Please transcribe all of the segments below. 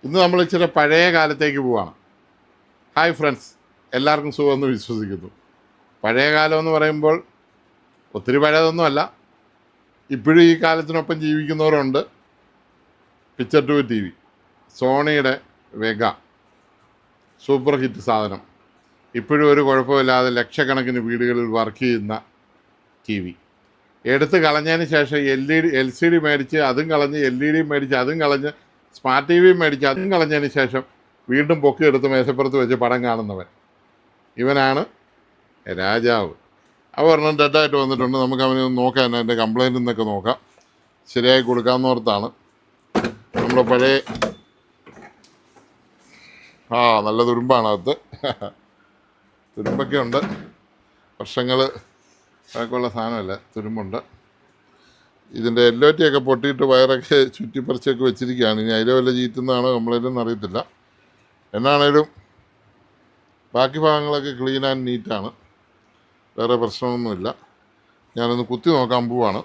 ഇന്ന് നമ്മൾ ഇച്ചിരി പഴയ കാലത്തേക്ക് പോവാണ്. ഹായ് ഫ്രണ്ട്സ്, എല്ലാവർക്കും സുഖമെന്ന് വിശ്വസിക്കുന്നു. പഴയ കാലം എന്ന് പറയുമ്പോൾ ഒത്തിരി പഴയതൊന്നുമല്ല, ഇപ്പോഴും ഈ കാലത്തിനൊപ്പം ജീവിക്കുന്നവരുണ്ട്. പിക്ചർ ടു ടി വി, സോണിയുടെ വെഗ, സൂപ്പർ ഹിറ്റ് സാധനം. ഇപ്പോഴും ഒരു കുഴപ്പമില്ലാതെ ലക്ഷക്കണക്കിന് വീടുകളിൽ വർക്ക് ചെയ്യുന്ന ടി വി. എടുത്ത് കളഞ്ഞതിന് ശേഷം LCD മേടിച്ച് അതും കളഞ്ഞ്, LED മേടിച്ച് അതും കളഞ്ഞ്, സ്മാർട്ട് TV മേടിച്ച് അതും കളഞ്ഞതിന് ശേഷം വീണ്ടും പൊക്കിയെടുത്ത് മേശപ്പുറത്ത് വെച്ച് പടം കാണുന്നവൻ ഇവനാണ് രാജാവ്. അവ ഒരെണ്ണം ഡെഡായിട്ട് വന്നിട്ടുണ്ട്. നമുക്ക് അവനെ ഒന്ന് നോക്കാം, അതിൻ്റെ കംപ്ലൈൻറ്റ് എന്നൊക്കെ നോക്കാം. ശരിയായി കൊടുക്കാമെന്നോർത്താണ്. നമ്മൾ പഴയ നല്ല തുരുമ്പാണ് അകത്ത്. തുരുമ്പൊക്കെ ഉണ്ട്, വർഷങ്ങൾ പഴക്കമുള്ള സാധനമല്ല, തുരുമ്പുണ്ട്. ഇതിൻ്റെ LOT പൊട്ടിയിട്ട് വയറൊക്കെ ചുറ്റിപ്പറിച്ചൊക്കെ വെച്ചിരിക്കുകയാണ്. ഇനി അതിലെ വല്ല ചീറ്റുന്നതാണോ കംപ്ലൈൻറ്റെന്ന് അറിയത്തില്ല. എന്നാണേലും ബാക്കി ഭാഗങ്ങളൊക്കെ ക്ലീൻ ആൻഡ് നീറ്റാണ്, വേറെ പ്രശ്നമൊന്നുമില്ല. ഞാനൊന്ന് കുത്തി നോക്കാൻ പോവാണ്.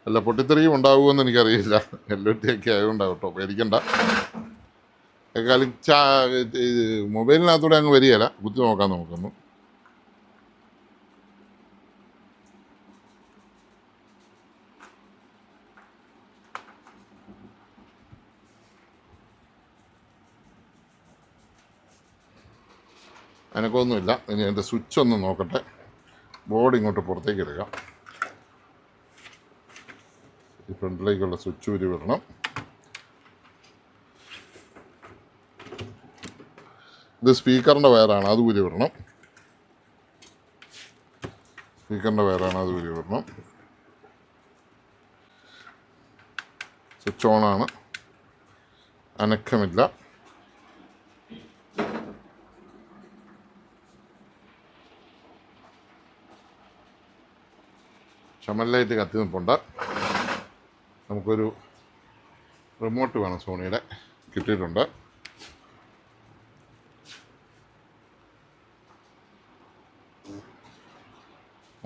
അല്ല, പൊട്ടിത്തെറിയും ഉണ്ടാകുമെന്ന് എനിക്കറിയില്ല. LOT ആയതുകൊണ്ടാണ് കേട്ടോ, പേടിക്കണ്ട. കളിച്ച മൊബൈലിനകത്തൂടെ അങ്ങ് വരികയില്ല. കുത്തി നോക്കാം നമുക്കൊന്ന്. അനക്കൊന്നുമില്ല. ഇനി എൻ്റെ സ്വിച്ച് ഒന്ന് നോക്കട്ടെ. ബോർഡ് ഇങ്ങോട്ട് പുറത്തേക്ക് എടുക്കാം. ഈ ഫ്രണ്ടിലേക്കുള്ള സ്വിച്ച് ഊരി വിടണം. ഇത് സ്പീക്കറിൻ്റെ വയറാണ്, അത് ഊരി വിടണം. സ്വിച്ച് ഓണാണ്, അനക്കമില്ല. ചമലിലായിട്ട് കത്തി നിൽപ്പുണ്ട്. നമുക്കൊരു റിമോട്ട് വേണം, സോണിയുടെ കിട്ടിയിട്ടുണ്ട്.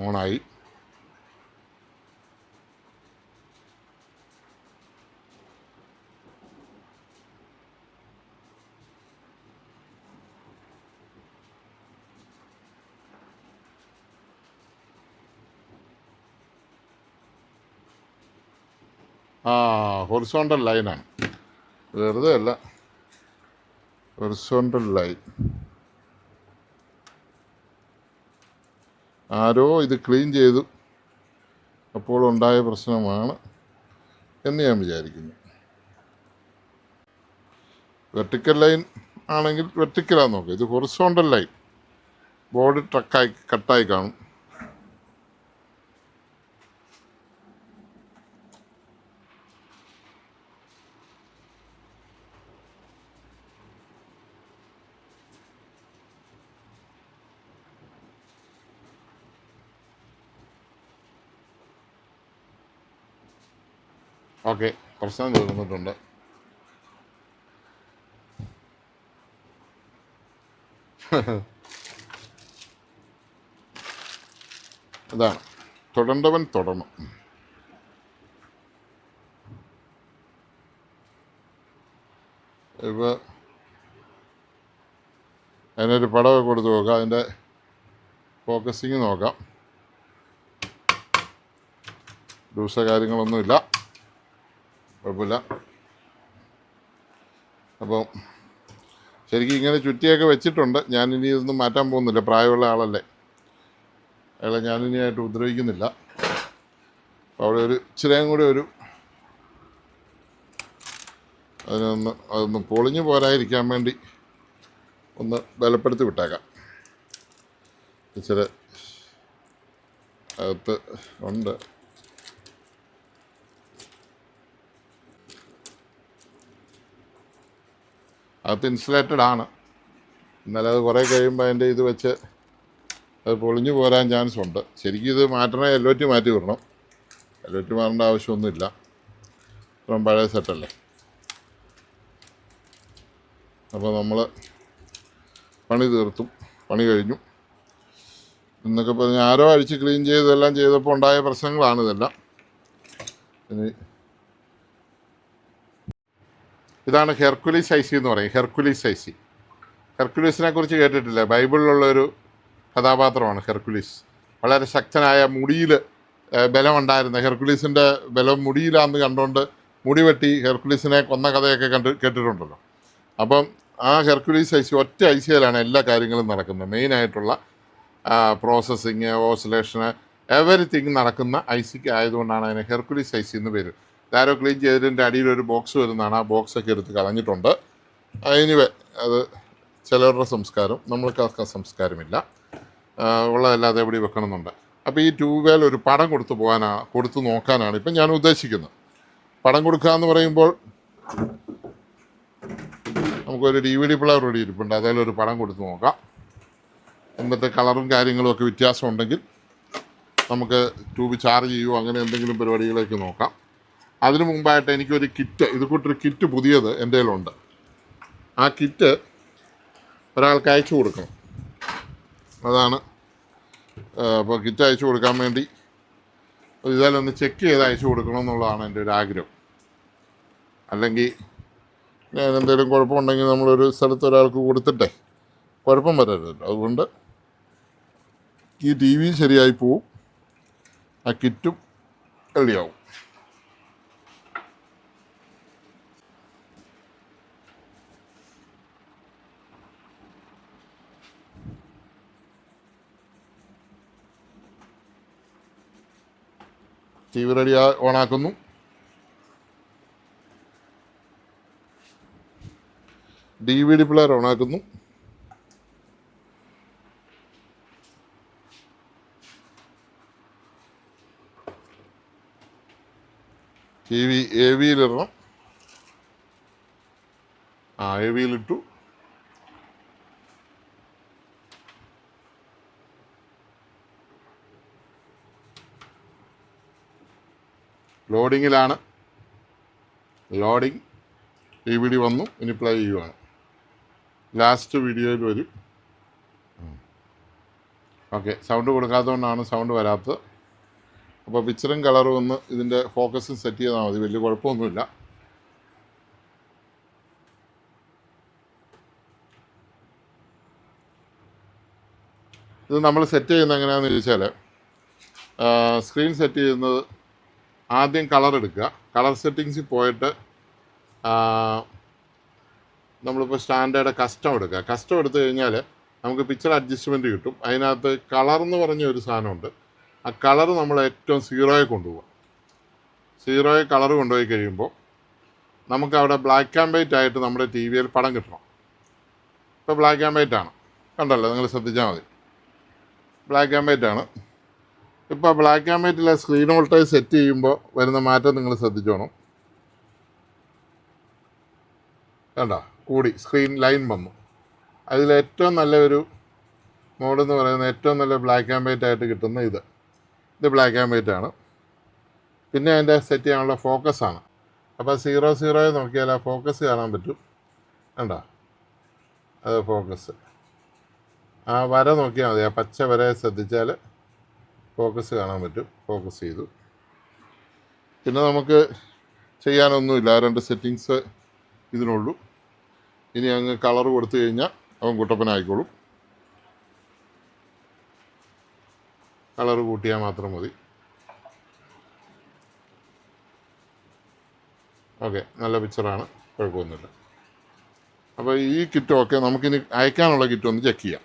ഓണായി. ഹൊറിസോണ്ടൽ ലൈനാണ്, വെറുതെ അല്ല, ഹൊറിസോണ്ടൽ ലൈൻ. ആരോ ഇത് ക്ലീൻ ചെയ്തു, അപ്പോൾ ഉണ്ടായ പ്രശ്നമാണ് എന്ന് ഞാൻ വിചാരിക്കുന്നു. വെർട്ടിക്കൽ ലൈൻ ആണെങ്കിൽ വെർട്ടിക്കലാന്ന് നോക്കുക. ഇത് ഹൊറിസോണ്ടൽ ലൈൻ, ബോർഡ് കട്ടായി കാണും. ഓക്കെ, പ്രശ്നം തീർന്നിട്ടുണ്ട്. അതാണ്, തൊടേണ്ടവൻ തൊടണം. ഇപ്പോൾ അതിനൊരു പടമൊക്കെ കൊടുത്ത് നോക്കാം, അതിൻ്റെ ഫോക്കസിങ് നോക്കാം. ദൂഷ കാര്യങ്ങളൊന്നുമില്ല, കുഴപ്പമില്ല. അപ്പം ശരിക്കും ഇങ്ങനെ ചുറ്റിയൊക്കെ വെച്ചിട്ടുണ്ട്. ഞാനിനി ഇതൊന്നും മാറ്റാൻ പോകുന്നില്ല, പ്രായമുള്ള ആളല്ലേ, അയാളെ ഞാനിനിയായിട്ട് ഉപദ്രവിക്കുന്നില്ല. അപ്പോൾ അവിടെ ഒരു ഇച്ചിരിയും കൂടി അതൊന്ന് പൊളിഞ്ഞു പോരാതിരിക്കാൻ വേണ്ടി ഒന്ന് ബലപ്പെടുത്തി വിട്ടേക്കാം. ഇച്ചിരി അകത്ത് ഉണ്ട്. അകത്ത് ഇൻസുലേറ്റഡ് ആണ്, എന്നാലും അത് കുറേ കഴിയുമ്പോൾ അതിൻ്റെ ഇത് വെച്ച് അത് പൊളിഞ്ഞു പോരാൻ ചാൻസ് ഉണ്ട്. ശരിക്കും ഇത് മാറ്റണേ LOT മാറ്റി വിടണം. LOT മാറേണ്ട ആവശ്യമൊന്നുമില്ല, ഇപ്പം പഴയ സെറ്റല്ലേ. അപ്പോൾ നമ്മൾ പണി കഴിഞ്ഞു എന്നൊക്കെ പറഞ്ഞ് ആരോ അഴിച്ച് ക്ലീൻ ചെയ്തെല്ലാം ചെയ്തപ്പോൾ ഉണ്ടായ പ്രശ്നങ്ങളാണ് ഇതെല്ലാം. ഇനി ഇതാണ് ഹെർക്കുലീസ് ഐ സി എന്ന് പറയും. Hercules I C. ഹെർക്കുലീസിനെ കുറിച്ച് കേട്ടിട്ടില്ല. ബൈബിളിലുള്ളൊരു കഥാപാത്രമാണ് ഹെർക്കുലീസ്. വളരെ ശക്തനായ, മുടിയിൽ ബലമുണ്ടായിരുന്ന ഹെർക്കുലീസിൻ്റെ ബലം മുടിയിലാന്ന് കണ്ടുകൊണ്ട് മുടി വെട്ടി ഹെർക്കുലീസിനെ കൊന്ന കഥയൊക്കെ കേട്ടിട്ടുണ്ടല്ലോ. അപ്പം ആ ഹെർക്കുലീസ് ഐ സി ഒറ്റ ഐ സിയിലാണ് എല്ലാ കാര്യങ്ങളും നടക്കുന്നത്. മെയിനായിട്ടുള്ള പ്രോസസ്സിങ്, ഓസിലേഷന്, എവറിത്തിങ് നടക്കുന്ന ഐ സിക്ക് ആയതുകൊണ്ടാണ് അതിന് ഹെർക്കുലീസ് ഐ സി എന്ന് പേര്. ഇതാരോ ക്ലീൻ ചെയ്തതിൻ്റെ അടിയിലൊരു ബോക്സ് വരുന്നതാണ്. ആ ബോക്സൊക്കെ എടുത്ത് കളഞ്ഞിട്ടുണ്ട്. എനിവേ, അത് ചിലവരുടെ സംസ്കാരം, നമ്മൾക്കൊക്കെ സംസ്കാരമില്ല. ഉള്ളതല്ലാതെ എവിടെ വെക്കണമെന്നുണ്ട്. അപ്പോൾ ഈ ട്യൂബേൽ ഒരു പടം കൊടുത്തു നോക്കാനാണ് ഇപ്പം ഞാൻ ഉദ്ദേശിക്കുന്നത്. പടം കൊടുക്കുക എന്ന് പറയുമ്പോൾ നമുക്കൊരു DVD പ്ലെയർ റെഡി ഇരിപ്പുണ്ട്. അതിലൊരു പടം കൊടുത്ത് നോക്കാം. എന്നിട്ട് കളറും കാര്യങ്ങളും ഒക്കെ വ്യത്യാസം ഉണ്ടെങ്കിൽ നമുക്ക് ട്യൂബ് ചാർജ് ചെയ്യുമോ അങ്ങനെ എന്തെങ്കിലും പരിപാടികളൊക്കെ നോക്കാം. അതിനു മുമ്പായിട്ട് എനിക്കൊരു കിറ്റ്, ഇത് കൂട്ടൊരു കിറ്റ് പുതിയത് എൻ്റെ കയ്യിലുണ്ട്. ആ കിറ്റ് ഒരാൾക്ക് അയച്ചു കൊടുക്കണം. അതാണ്. അപ്പോൾ കിറ്റ് അയച്ചു കൊടുക്കാൻ വേണ്ടി ഇതായാലൊന്ന് ചെക്ക് ചെയ്ത് അയച്ചു കൊടുക്കണം എന്നുള്ളതാണ് എൻ്റെ ഒരു ആഗ്രഹം. അല്ലെങ്കിൽ ഞാൻ എന്തെങ്കിലും കുഴപ്പമുണ്ടെങ്കിൽ നമ്മളൊരു സ്ഥലത്ത് ഒരാൾക്ക് കൊടുത്തിട്ടേ കുഴപ്പം വരരുതല്ലോ. അതുകൊണ്ട് ഈ TV ശരിയായി പോവും, ആ കിറ്റും റെഡിയാവും. TV റെഡി ഓണാക്കുന്നു. DVD പ്ലെയർ ഓണാക്കുന്നു. TV AV-യിലിടണം. AV-യിലിട്ടു. ലോഡിങ്ങിലാണ്. ലോഡിങ്. DVD വന്നു. ഇനി പ്ലേ ചെയ്യുവാണ്. ലാസ്റ്റ് വീഡിയോയിൽ വരും. ഓക്കെ, സൗണ്ട് കൊടുക്കാത്തതുകൊണ്ടാണ് സൗണ്ട് വരാത്തത്. അപ്പോൾ പിക്ചറും കളറും ഒന്ന് ഇതിൻ്റെ ഫോക്കസും സെറ്റ് ചെയ്താൽ മതി. വലിയ കുഴപ്പമൊന്നുമില്ല. ഇത് നമ്മൾ സെറ്റ് ചെയ്യുന്നത് എങ്ങനെയാണെന്ന് ചോദിച്ചാൽ, സ്ക്രീൻ സെറ്റ് ചെയ്യുന്നത് ആദ്യം കളർ എടുക്കുക. കളർ സെറ്റിങ്സിൽ പോയിട്ട് നമ്മളിപ്പോൾ സ്റ്റാൻഡേർഡ് കസ്റ്റം എടുക്കുക. കസ്റ്റം എടുത്തു കഴിഞ്ഞാൽ നമുക്ക് പിക്ചർ അഡ്ജസ്റ്റ്മെൻറ്റ് കിട്ടും. അതിനകത്ത് കളർ എന്ന് പറഞ്ഞ ഒരു സാധനമുണ്ട്. ആ കളർ നമ്മൾ ഏറ്റവും സീറോയെ കൊണ്ടുപോകുക. സീറോയെ കളർ കൊണ്ടുപോയി കഴിയുമ്പോൾ നമുക്ക് അവിടെ ബ്ലാക്ക് ആൻഡ് വൈറ്റ് ആയിട്ട് നമ്മുടെ TVയിൽ പടം കിട്ടണം. ഇപ്പോൾ ബ്ലാക്ക് ആൻഡ് വൈറ്റ് ആണ്, കണ്ടല്ലോ, നിങ്ങൾ ശ്രദ്ധിച്ചാൽ മതി. ബ്ലാക്ക് ആൻഡ് വൈറ്റ് ആണ്. ഇപ്പോൾ ബ്ലാക്ക് ആൻഡ് വൈറ്റിലെ സ്ക്രീൻ വോൾട്ടേജ് സെറ്റ് ചെയ്യുമ്പോൾ വരുന്ന മാറ്റം നിങ്ങൾ ശ്രദ്ധിച്ചോണം. കണ്ടോ, കൂടി സ്ക്രീൻ ലൈൻ വന്നു. അതിലേറ്റവും നല്ലൊരു മോഡെന്ന് പറയുന്നത്, ഏറ്റവും നല്ല ബ്ലാക്ക് ആൻഡ് വൈറ്റ് ആയിട്ട് കിട്ടുന്ന ഇത് ബ്ലാക്ക് ആൻഡ് വൈറ്റ് ആണ്. പിന്നെ അതിൻ്റെ സെറ്റ് ചെയ്യാനുള്ള ഫോക്കസാണ്. അപ്പോൾ 00 നോക്കിയാൽ ആ ഫോക്കസ് കാണാൻ പറ്റും. കണ്ടോ, അത് ഫോക്കസ്. ആ വര നോക്കിയാൽ മതി. ആ പച്ച വരയെ ശ്രദ്ധിച്ചാൽ ഫോക്കസ് കാണാൻ പറ്റും. ഫോക്കസ് ചെയ്തു. പിന്നെ നമുക്ക് ചെയ്യാനൊന്നുമില്ല. ആ 2 സെറ്റിങ്സ് ഇതിനുള്ളൂ. ഇനി അങ്ങ് കളർ കൊടുത്തു കഴിഞ്ഞാൽ അവൻ കുട്ടപ്പനായിക്കോളും. കളർ കൂട്ടിയാൽ മാത്രം മതി. ഓക്കെ, നല്ല പിക്ചറാണ്, കുഴപ്പമൊന്നുമില്ല. അപ്പോൾ ഈ കിറ്റൊക്കെ നമുക്കിനി അയക്കാനുള്ള കിറ്റൊന്ന് ചെക്ക് ചെയ്യാം.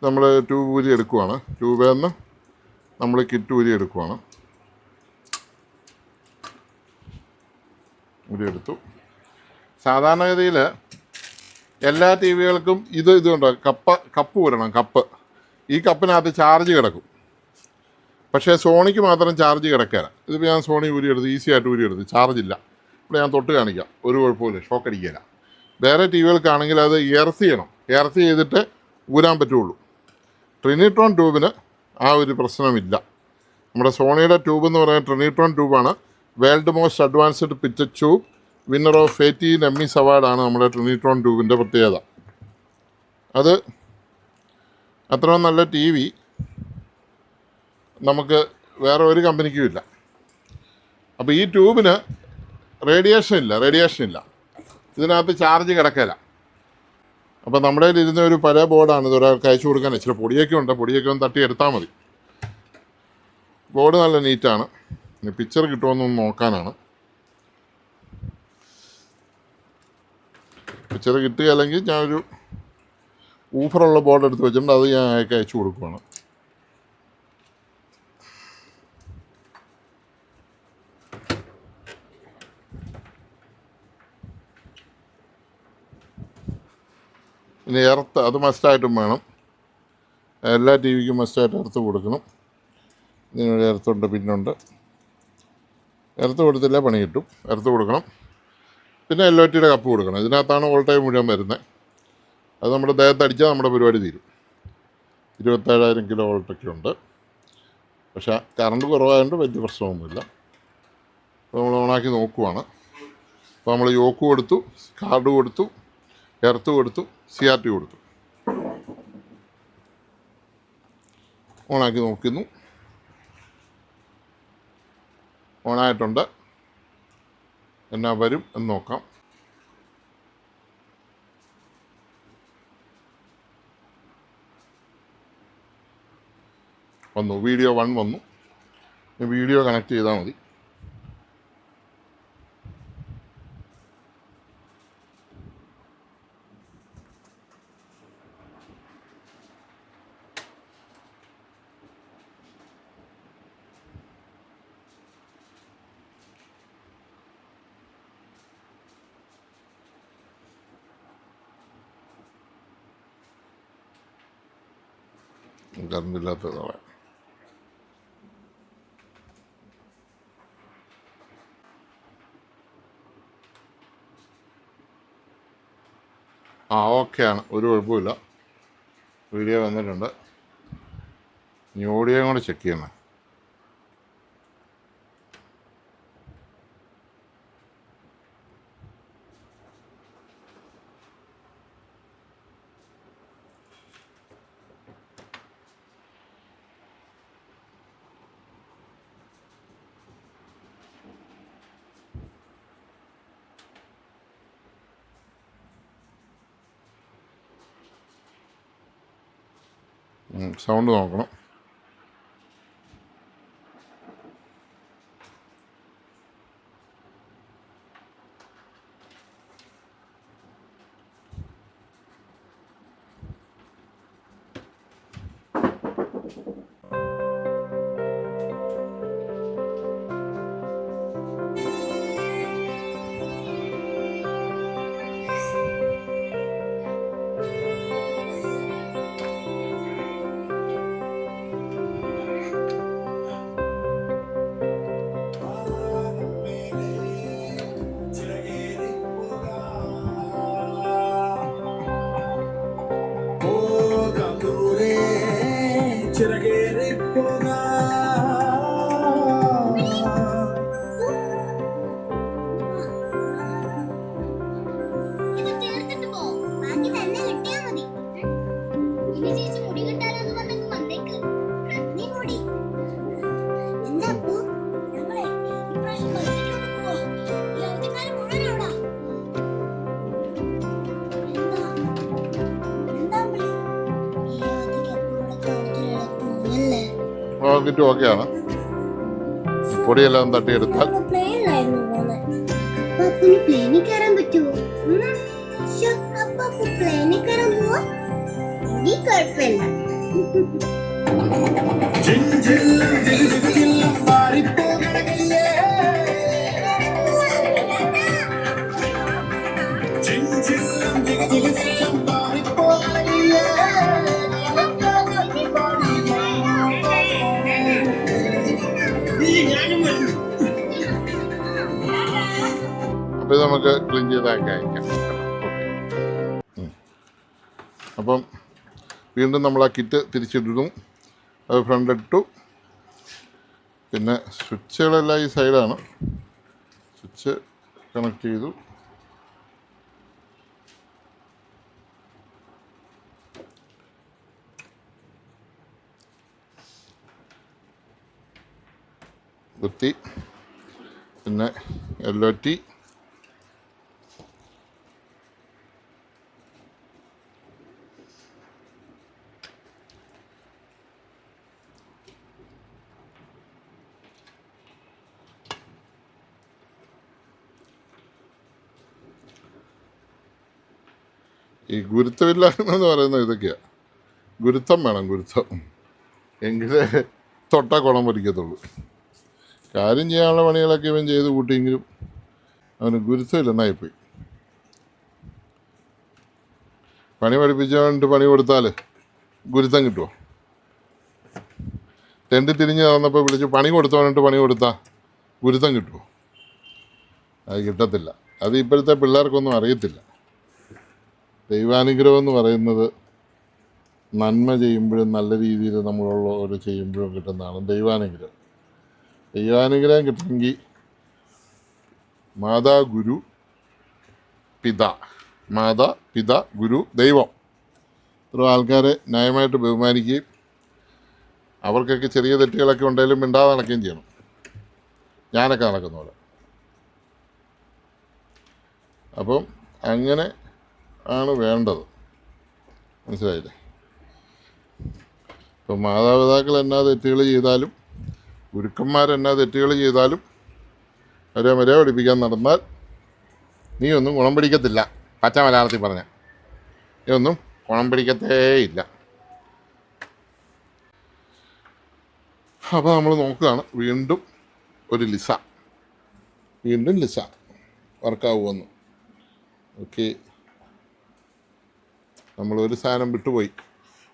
നമ്മൾ ട്യൂബ് ഊരി എടുക്കുവാണ്. ട്യൂബിൽ നിന്ന് നമ്മൾ കിറ്റ് ഊരി എടുക്കുവാണ്. ഊരി എടുത്തു. സാധാരണഗതിയിൽ എല്ലാ TVകൾക്കും ഇതുണ്ടോ, കപ്പ് ഊരണം. ഈ കപ്പിനകത്ത് ചാർജ് കിടക്കും. പക്ഷേ സോണിക്ക് മാത്രം ചാർജ് കിടക്കാറ്. ഇതിപ്പോൾ ഞാൻ സോണി ഊരിയെടുത്ത്, ഈസി ആയിട്ട് ഊരിയെടുത്ത്, ചാർജില്ല. ഇവിടെ ഞാൻ തൊട്ട് കാണിക്കാം, ഒരു കുഴപ്പമില്ല, ഷോക്ക് അടിക്കില്ല. വേറെ TVകൾക്കാണെങ്കിൽ അത് എർത്ത് ചെയ്യണം. എർത്ത് ചെയ്തിട്ട് ഊരാൻ പറ്റുള്ളൂ. ട്രിനിട്രോൺ ട്യൂബിന് ആ ഒരു പ്രശ്നമില്ല. നമ്മുടെ സോണിയുടെ ട്യൂബ് എന്ന് പറയുന്നത് ട്രിനിട്രോൺ ട്യൂബാണ്. World most advanced picture tube, winner of 18 Emmys അവാർഡാണ് നമ്മുടെ ട്രിനിട്രോൺ ട്യൂബിൻ്റെ പ്രത്യേകത. അത് അത്രയും നല്ല TV നമുക്ക് വേറെ ഒരു കമ്പനിക്കും ഇല്ല. അപ്പോൾ ഈ ട്യൂബിന് റേഡിയേഷൻ ഇല്ല, ഇതിനകത്ത് ചാർജ് കിടക്കില്ല. അപ്പോൾ നമ്മുടെ കയ്യിൽ ഇരുന്ന ഒരു പഴയ ബോർഡാണ്, ഇത് ഒരാൾക്ക് അയച്ചു കൊടുക്കാൻ. ഇച്ചിരി പൊടിയൊക്കെ ഉണ്ട്, പൊടിയൊക്കെ ഒന്ന് തട്ടി എടുത്താൽ മതി. ബോർഡ് നല്ല നീറ്റാണ്. പിക്ചർ കിട്ടുമെന്നൊന്ന് നോക്കാനാണ്. പിക്ചർ കിട്ടുകയല്ലെങ്കിൽ ഞാനൊരു ഊഫറുള്ള ബോർഡ് എടുത്ത് വെച്ചിട്ടുണ്ട്, അത് ഞാൻ അയക്ക് അയച്ചു കൊടുക്കുവാണ്. ഇനി എർത്ത് അത് മസ്റ്റായിട്ടും വേണം, എല്ലാ ടി വിക്കും മസ്റ്റായിട്ട് എർത്ത് കൊടുക്കണം. ഇതിനൊരു എർത്തുണ്ട്, പിന്നുണ്ട്. എർത്ത് കൊടുത്തില്ല പണി കിട്ടും, എർത്ത് കൊടുക്കണം. പിന്നെ LOT കപ്പ് കൊടുക്കണം. ഇതിനകത്താണ് വോൾട്ടേജ് മുഴുവൻ വരുന്നത്. അത് നമ്മുടെ ദേഹത്ത് അടിച്ചാൽ നമ്മുടെ പരിപാടി തീരും. 27,000 കിലോ വോൾട്ടൊക്കെ ഉണ്ട്. പക്ഷേ കറണ്ട് കുറവായതുകൊണ്ട് വലിയ പ്രശ്നമൊന്നുമില്ല. അപ്പോൾ നമ്മൾ ഓണാക്കി നോക്കുവാണ്. അപ്പോൾ നമ്മൾ യോക്ക് കൊടുത്തു, കാർഡ് കൊടുത്തു, എർത്ത് കൊടുത്തു, CRT കൊടുത്തു. ഓണാക്കി നോക്കുന്നു. ഓണായിട്ടുണ്ട്. എന്നാ വരും എന്ന് നോക്കാം. വന്നു, വീഡിയോ 1 വന്നു. വീഡിയോ കണക്ട് ചെയ്താൽ മതി. കറണ്ടില്ലാത്തതാണ്. ഓക്കെയാണ്, ഒരു കുഴപ്പമില്ല. വീഡിയോ വന്നിട്ടുണ്ട്. ഇനി ഓഡിയോ കൂടെ ചെക്ക് ചെയ്യണം. സൗണ്ട് നോക്കണം. റോക്കറ്റ് ഓക്കെയാണ്. പൊടിയെല്ലാം തട്ടിയെടുത്താൽ അപ്പോൾ ഇത് നമുക്ക് ക്ലീൻ ചെയ്താക്കി അയക്കാം. അപ്പം വീണ്ടും നമ്മൾ ആ കിറ്റ് തിരിച്ചിടുന്നു. അത് ഫ്രണ്ട് ഇട്ടു. പിന്നെ സ്വിച്ചുകളെല്ലാം ഈ സൈഡാണ്. സ്വിച്ച് കണക്ട് ചെയ്തു. കുത്തി പിന്നെ LOT, ഈ ഗുരുത്വമില്ലായ്മ പറയുന്നത് ഇതൊക്കെയാണ്. ഗുരുത്വം വേണം, ഗുരുത്വം, എങ്കിലേ തൊട്ട കുളം പൊരിക്കത്തുള്ളൂ. കാര്യം ചെയ്യാനുള്ള പണികളൊക്കെ ഇവൻ ചെയ്ത് കൂട്ടിയെങ്കിലും അവന് ഗുരുത്വമില്ലെന്നായിപ്പോയി. പണി പഠിപ്പിച്ചുകൊണ്ട് പണി കൊടുത്താൽ ഗുരുത്വം കിട്ടുമോ? തെണ്ടി തിരിഞ്ഞ് നടന്നപ്പോൾ വിളിച്ച് പണി കൊടുത്തോന്നിട്ട് പണി കൊടുത്താൽ ഗുരുത്വം കിട്ടുമോ? അത് കിട്ടത്തില്ല. അത് ഇപ്പോഴത്തെ പിള്ളേർക്കൊന്നും അറിയത്തില്ല. ദൈവാനുഗ്രഹം എന്ന് പറയുന്നത് നന്മ ചെയ്യുമ്പോഴും നല്ല രീതിയിൽ നമ്മളുള്ളവർ ചെയ്യുമ്പോഴും കിട്ടുന്നതാണ് ദൈവാനുഗ്രഹം. ദൈവാനുഗ്രഹം കിട്ടണമെങ്കിൽ മാതാ, ഗുരു, പിത, മാതാ, പിത, ഗുരു, ദൈവം, ഇത്ര ആൾക്കാരെ ന്യായമായിട്ട് ബഹുമാനിക്കുകയും അവർക്കൊക്കെ ചെറിയ തെറ്റുകളൊക്കെ ഉണ്ടെങ്കിലും മിണ്ടാതെ നടക്കുകയും ചെയ്യണം. ഞാനൊക്കെ നടക്കുന്ന പോലെ. അപ്പം അങ്ങനെ ആണ് വേണ്ടത്. മനസ്സിലായില്ലേ? ഇപ്പം മാതാപിതാക്കൾ എന്നാ തെറ്റുകൾ ചെയ്താലും ഗുരുക്കന്മാരെന്നാ തെറ്റുകൾ ചെയ്താലും അവരെ മര്യാദ പഠിപ്പിക്കാൻ നടന്നാൽ നീ ഒന്നും ഗുണം പിടിക്കത്തില്ല. പച്ച മലയാളത്തിൽ പറഞ്ഞ നീ ഒന്നും ഗുണം പിടിക്കത്തേ ഇല്ല. അപ്പോൾ നമ്മൾ നോക്കുകയാണ്. വീണ്ടും ലിസ വർക്കാവുമെന്ന്. ഓക്കെ, നമ്മളൊരു സാധനം വിട്ടുപോയി.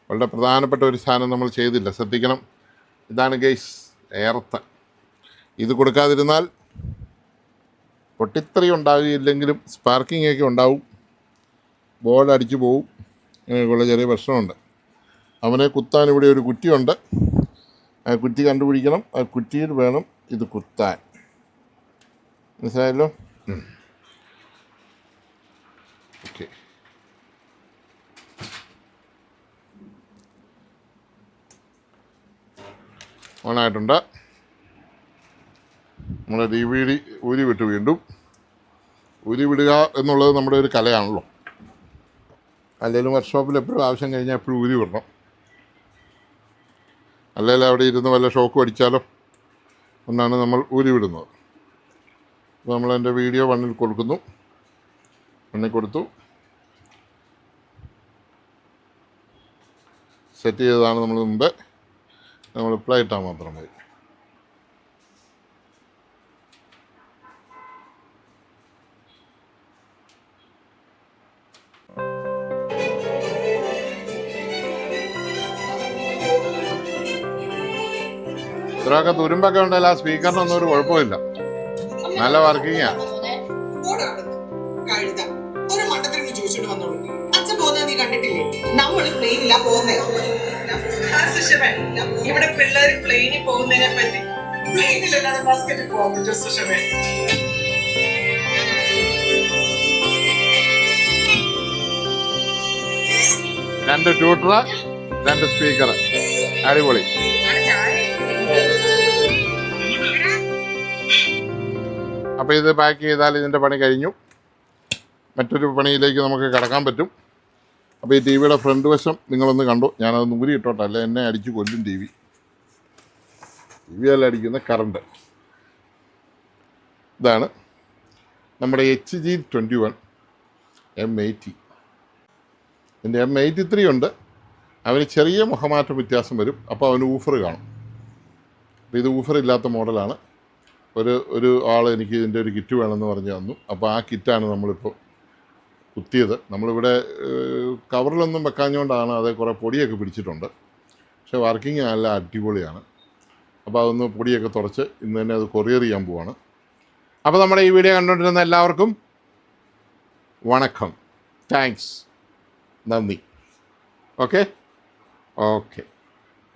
വളരെ പ്രധാനപ്പെട്ട ഒരു സാധനം നമ്മൾ ചെയ്തില്ല, ശ്രദ്ധിക്കണം. ഇതാണ് ഗൈസ് എർത്ത്. ഇത് കൊടുക്കാതിരുന്നാൽ പൊട്ടിത്തെറി ഉണ്ടാകുകയില്ലെങ്കിലും സ്പാർക്കിംഗ് ഒക്കെ ഉണ്ടാവും, ബോർഡ് അടിച്ചു പോവും, അങ്ങനെയൊക്കെയുള്ള ചെറിയ പ്രശ്നമുണ്ട്. അവനെ കുത്താൻ ഇവിടെ ഒരു കുറ്റിയുണ്ട്. ആ കുറ്റി കണ്ടുപിടിക്കണം. ആ കുറ്റിയിൽ വേണം ഇത് കുത്താൻ. മനസ്സിലായല്ലോ? ഓക്കെ, ഓണായിട്ടുണ്ട്. നമ്മുടെ DVD ഊരി വിട്ട് വീണ്ടും ഊരി വിടുക എന്നുള്ളത് നമ്മുടെ ഒരു കലയാണല്ലോ. അല്ലെങ്കിൽ വർക്ക്ഷോപ്പിൽ എപ്പോഴും ആവശ്യം കഴിഞ്ഞാൽ എപ്പോഴും ഊരി വിടണം. അല്ലെങ്കിൽ അവിടെ ഇരുന്ന് വല്ല ഷോക്ക് അടിച്ചാലോ എന്നാണ് നമ്മൾ ഊരി വിടുന്നത്. അപ്പോൾ നമ്മളതിൻ്റെ വീഡിയോ 1 കൊടുക്കുന്നു. 1 കൊടുത്തു, സെറ്റ് ചെയ്തതാണ് നമ്മൾ മുമ്പ്. നമ്മൾ പ്ലേ ഇട്ടാൽ മാത്രം മതി. ഇത്രയൊക്കെ തുരുമ്പൊക്കെ ഉണ്ടല്ലോ, ആ സ്പീക്കറിനൊന്നും ഒരു കുഴപ്പമില്ല, നല്ല വർക്കിങ്ങാ. ഇവിടെ പിള്ളേർ പ്ലെയിനിൽ പോകുന്നതിനെ പറ്റി പ്ലെയിനിലല്ലാതെ ബാസ്കറ്റിൽ പോകാൻ പറ്റും സുഷമേ. രണ്ട് ട്യൂട്ടർ, 2 സ്പീക്കർ, അടിപൊളി. അപ്പോൾ ഇത് പാക്ക് ചെയ്താൽ ഇതിൻ്റെ പണി കഴിഞ്ഞു. മറ്റൊരു പണിയിലേക്ക് നമുക്ക് കിടക്കാൻ പറ്റും. അപ്പോൾ ഈ TV യുടെ ഫ്രണ്ട് വശം നിങ്ങളൊന്ന് കണ്ടു. ഞാനത് ഊരി ഇട്ടോട്ടെ, അല്ല എന്നെ അടിച്ച് കൊല്ലും TV അല്ല അടിക്കുന്ന കറണ്ട്. ഇതാണ് നമ്മുടെ HG21 M80. എൻ്റെ M83 ഉണ്ട്. അവന് ചെറിയ മുഖമാറ്റം വ്യത്യാസം വരും. അപ്പോൾ അവന് ഊഫർ കാണും. അപ്പോൾ ഇത് ഊഫർ ഇല്ലാത്ത മോഡലാണ്. ഒരു ആൾ എനിക്ക് ഇതിൻ്റെ ഒരു കിറ്റ് വേണമെന്ന് പറഞ്ഞ് തന്നു. അപ്പോൾ ആ കിറ്റാണ് നമ്മളിപ്പോൾ കുത്തിയത്. നമ്മളിവിടെ കവറിലൊന്നും വെക്കാഞ്ഞുകൊണ്ടാണ്, അത് കുറേ പൊടിയൊക്കെ പിടിച്ചിട്ടുണ്ട്. പക്ഷേ വർക്കിംഗ് നല്ല അടിപൊളിയാണ്. അപ്പോൾ അതൊന്ന് പൊടിയൊക്കെ തുടച്ച് ഇന്ന് തന്നെ അത് കൊറിയർ ചെയ്യാൻ പോവാണ്. അപ്പോൾ നമ്മുടെ ഈ വീഡിയോ കണ്ടുകൊണ്ടിരുന്ന എല്ലാവർക്കും വണക്കം, താങ്ക്സ്, നന്ദി. ഓക്കെ,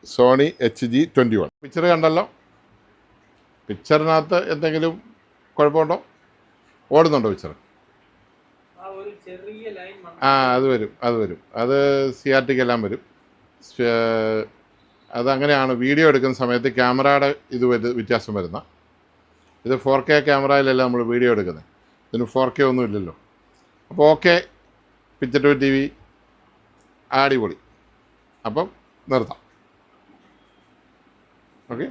സോണി HG21 പിക്ചർ കണ്ടല്ലോ. പിക്ചറിനകത്ത് എന്തെങ്കിലും കുഴപ്പമുണ്ടോ? ഓടുന്നുണ്ടോ പിക്ചർ? അത് വരും. അത് CRTക്ക് എല്ലാം വരും. അതങ്ങനെയാണ് വീഡിയോ എടുക്കുന്ന സമയത്ത് ക്യാമറയുടെ ഇത് വ്യത്യാസം വരുന്ന. ഇത് 4K ക്യാമറയിലല്ല നമ്മൾ വീഡിയോ എടുക്കുന്നത്. ഇതിന് 4K ഒന്നും ഇല്ലല്ലോ. അപ്പോൾ ഓക്കെ, പിക്ചർ 2 TV അടിപൊളി. അപ്പം നിർത്താം. ഓക്കെ.